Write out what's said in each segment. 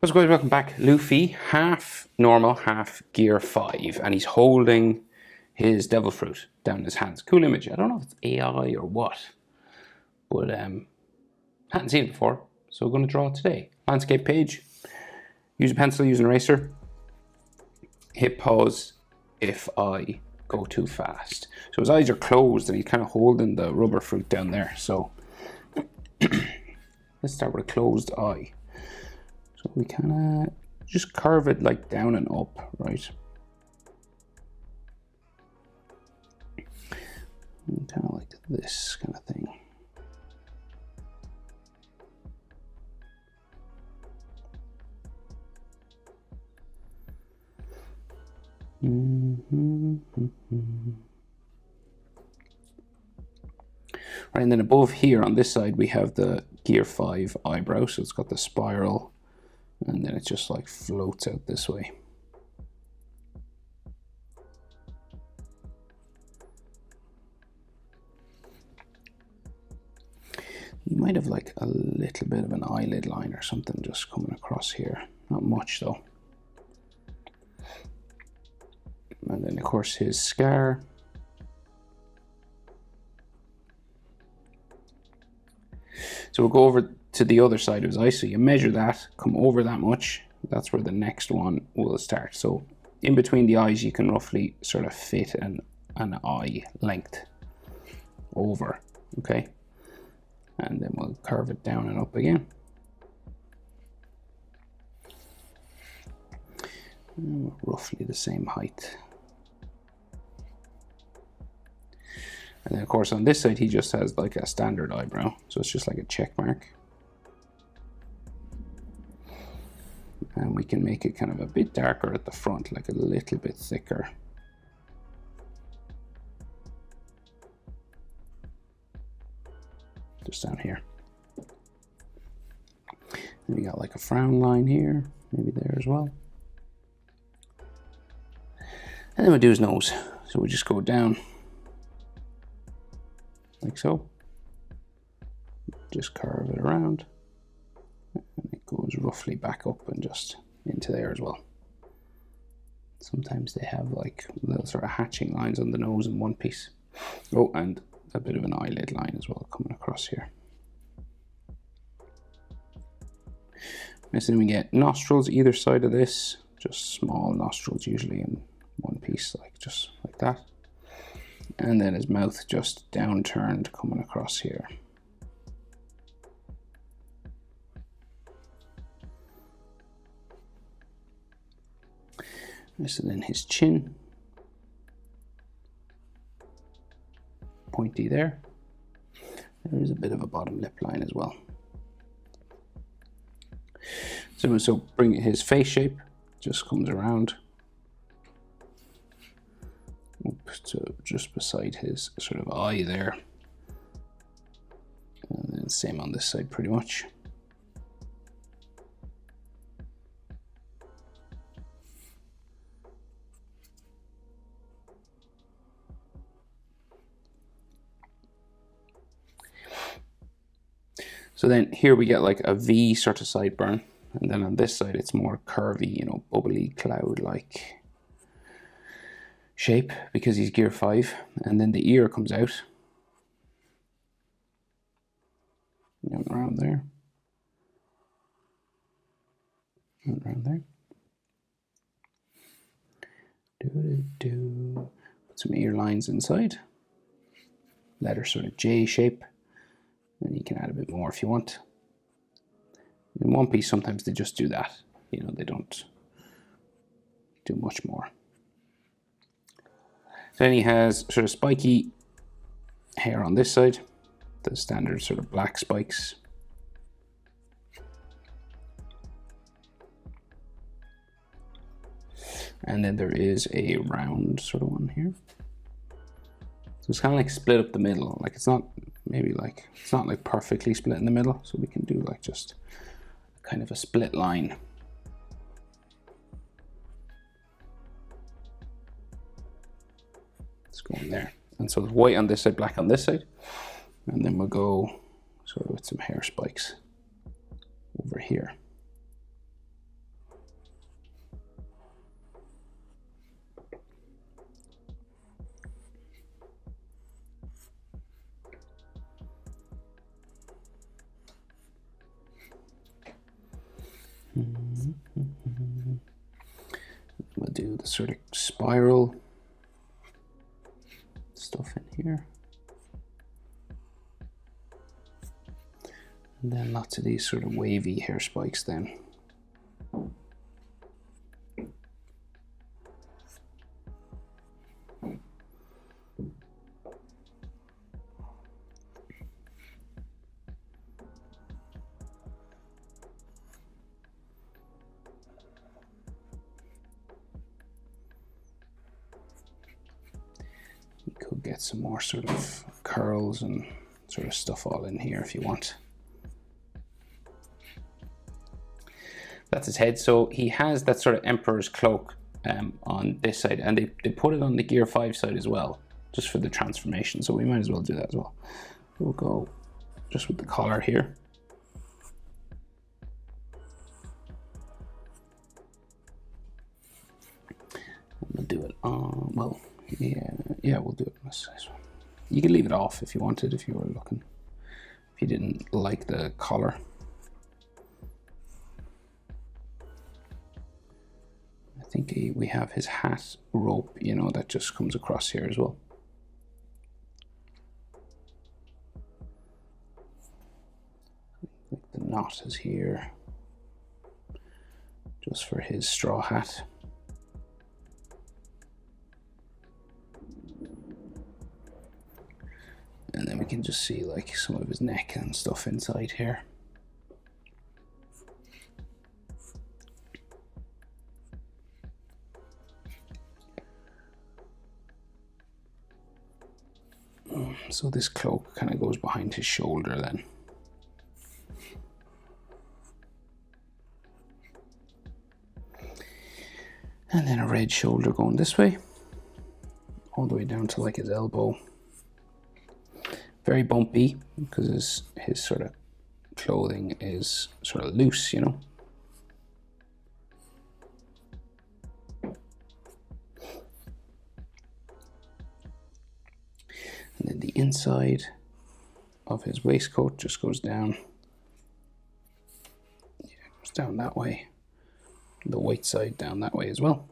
What's going on? Welcome back. Luffy, half normal, half gear 5, and he's holding his devil fruit down in his hands. Cool image. I don't know if it's AI or what, but hadn't seen it before, so we're going to draw it today. Landscape page. Use a pencil, use an eraser. Hit pause if I go too fast. So his eyes are closed and he's kind of holding the rubber fruit down there. So let's start with a closed eye. So we kind of just curve it like down and up, right? And kind of like this kind of thing. Right, and then above here on this side we have the gear 5 eyebrow, so it's got the spiral, and then it just like floats out this way. You might have like a little bit of an eyelid line or something just coming across here. Not much though. And then of course his scar. So we'll go over to the other side of his eye. So you measure that, come over that much. That's where the next one will start. So in between the eyes, you can roughly sort of fit an eye length over, okay? And then we'll curve it down and up again. And roughly the same height. And then of course on this side he just has like a standard eyebrow, so it's just like a check mark. And we can make it kind of a bit darker at the front, like a little bit thicker. Just down here. And we got like a frown line here, maybe there as well. And then we'll do his nose. So we just go down like so. Just curve it around. And it goes roughly back up and just into there as well. Sometimes they have like little sort of hatching lines on the nose in one piece. Oh, and a bit of an eyelid line as well coming across here. And then we get nostrils either side of this, just small nostrils usually in one piece, like just like that. And then his mouth just downturned coming across here. So then his chin, pointy there. There is a bit of a bottom lip line as well. So bring his face shape, just comes around up to just beside his sort of eye there. And then same on this side pretty much. So then here we get like a V sort of sideburn, and then on this side it's more curvy, you know, bubbly cloud-like shape because he's gear 5, and then the ear comes out. And around there. And around there. Put some ear lines inside. Letter sort of J shape. And you can add a bit more if you want. In One Piece, sometimes they just do that. You know, they don't do much more. Then he has sort of spiky hair on this side. The standard sort of black spikes. And then there is a round sort of one here. So it's kind of like split up the middle. Like it's not maybe like, it's not like perfectly split in the middle. So we can do like just kind of a split line. Let's go in there. And so it's white on this side, black on this side. And then we'll go sort of with some hair spikes over here. We'll do the sort of spiral stuff in here. And then lots of these sort of wavy hair spikes then. You could get some more sort of curls and sort of stuff all in here if you want. That's his head. So he has that sort of Emperor's cloak on this side, and they put it on the Gear 5 side as well, just for the transformation. So we might as well do that as well. We'll go just with the collar here. We'll do it on, well, yeah, we'll do it on this side. You can leave it off if you wanted, if you were looking, if you didn't like the collar. I think we have his hat rope, you know, that just comes across here as well. The knot is here, just for his straw hat. And then we can just see like some of his neck and stuff inside here. So this cloak kind of goes behind his shoulder then. And then a red shoulder going this way, all the way down to like his elbow. Very bumpy because his sort of clothing is sort of loose, you know. And then the inside of his waistcoat just goes down. Yeah, it goes down that way. The white side down that way as well.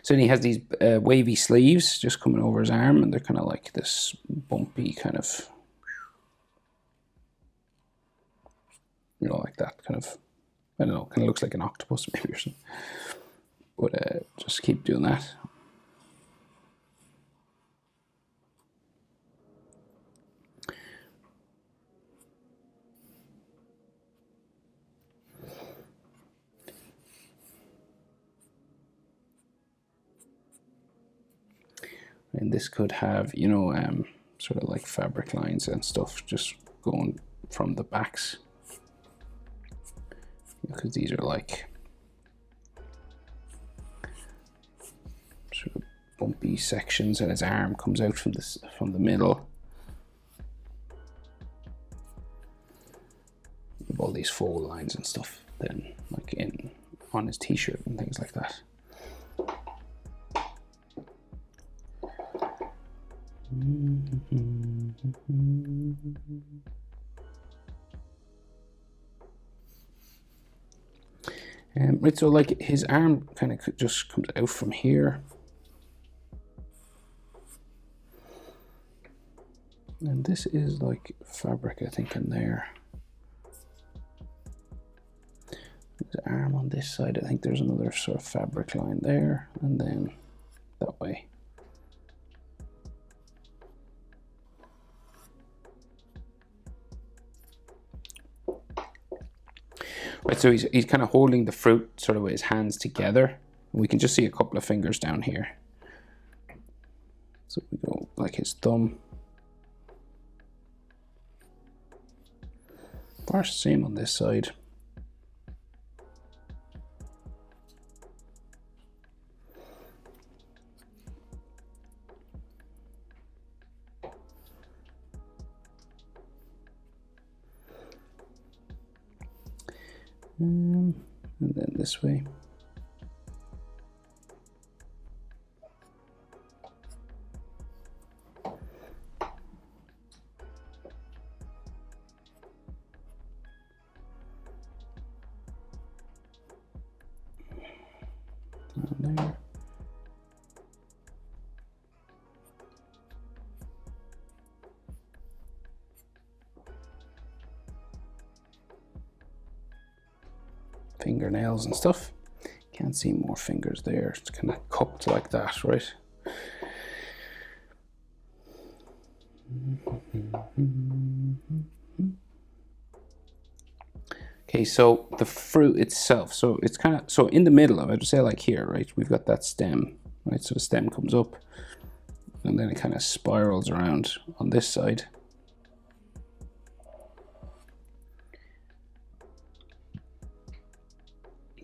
So then he has these wavy sleeves just coming over his arm, and they're kind of like this bumpy kind of, you know, like that kind of, I don't know, kind of looks like an octopus maybe or something. But just keep doing that. And this could have, you know, sort of like fabric lines and stuff just going from the backs, because these are like sort of bumpy sections, and his arm comes out from this, from the middle. With all these fold lines and stuff then, like in on his t-shirt and things like that. Right, so like his arm kind of just comes out from here, and this is like fabric, I think, in there. His arm on this side, I think there's another sort of fabric line there, and then that way. Right, so he's kind of holding the fruit sort of with his hands together. We can just see a couple of fingers down here. So we go like his thumb. First, same on this side. And then this way. there. Fingernails and stuff. Can't see more fingers there. It's kind of cupped like that, right? Okay, so the fruit itself, so it's kind of, so in the middle of it, say like here, right, we've got that stem, right? So the stem comes up and then it kind of spirals around on this side.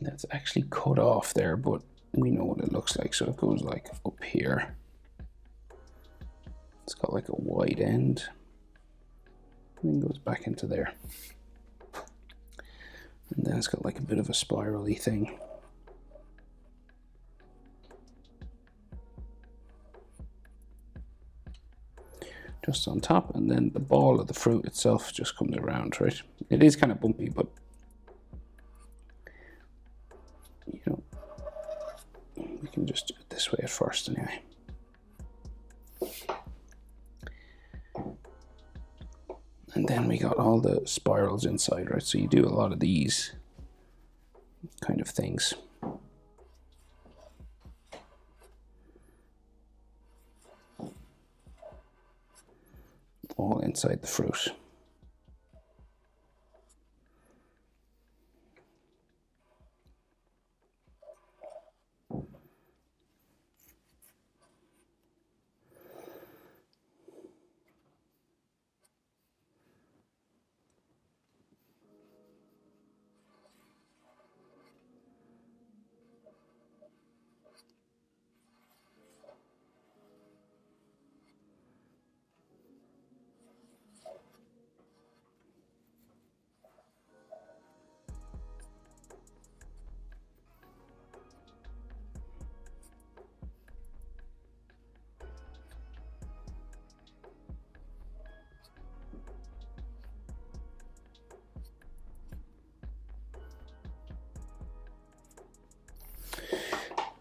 That's actually cut off there, but we know what it looks like. So it goes like up here. It's got like a wide end and then goes back into there. And then it's got like a bit of a spirally thing. Just on top, and then the ball of the fruit itself just comes around, right? It is kind of bumpy, but you know, we can just do it this way at first anyway. And then we got all the spirals inside, right? So you do a lot of these kind of things. All inside the fruit.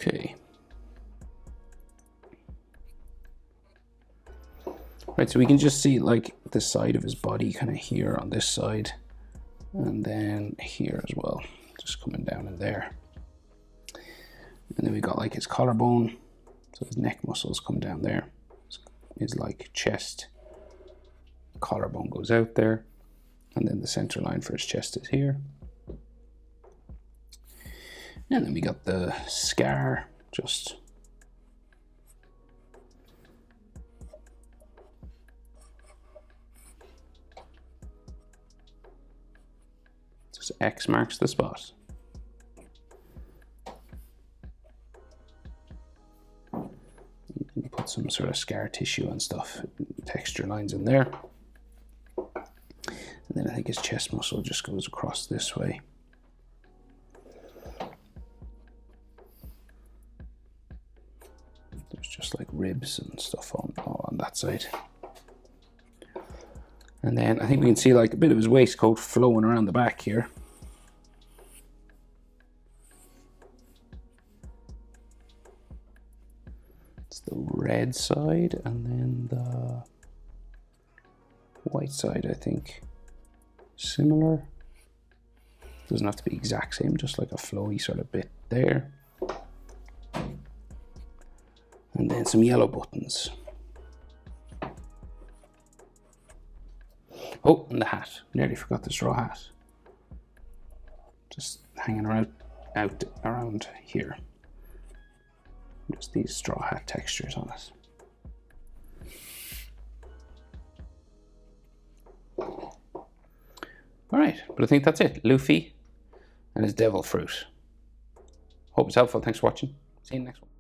Okay. Right, so we can just see like the side of his body kind of here on this side, and then here as well, just coming down in there. And then we got like his collarbone, so his neck muscles come down there. His like chest, collarbone goes out there, and then the center line for his chest is here. And then we got the scar, just X marks the spot. You can put some sort of scar tissue and stuff, texture lines in there. And then I think his chest muscle just goes across this way. There's just like ribs and stuff on that side. And then I think we can see like a bit of his waistcoat flowing around the back here. It's the red side, and then the white side, I think. Similar. Doesn't have to be exact same, just like a flowy sort of bit there. And then some yellow buttons. Oh, and the hat. Nearly forgot the straw hat. Just hanging out around here. Just these straw hat textures on it. All right, but I think that's it. Luffy and his devil fruit. Hope it's helpful. Thanks for watching. See you in the next one.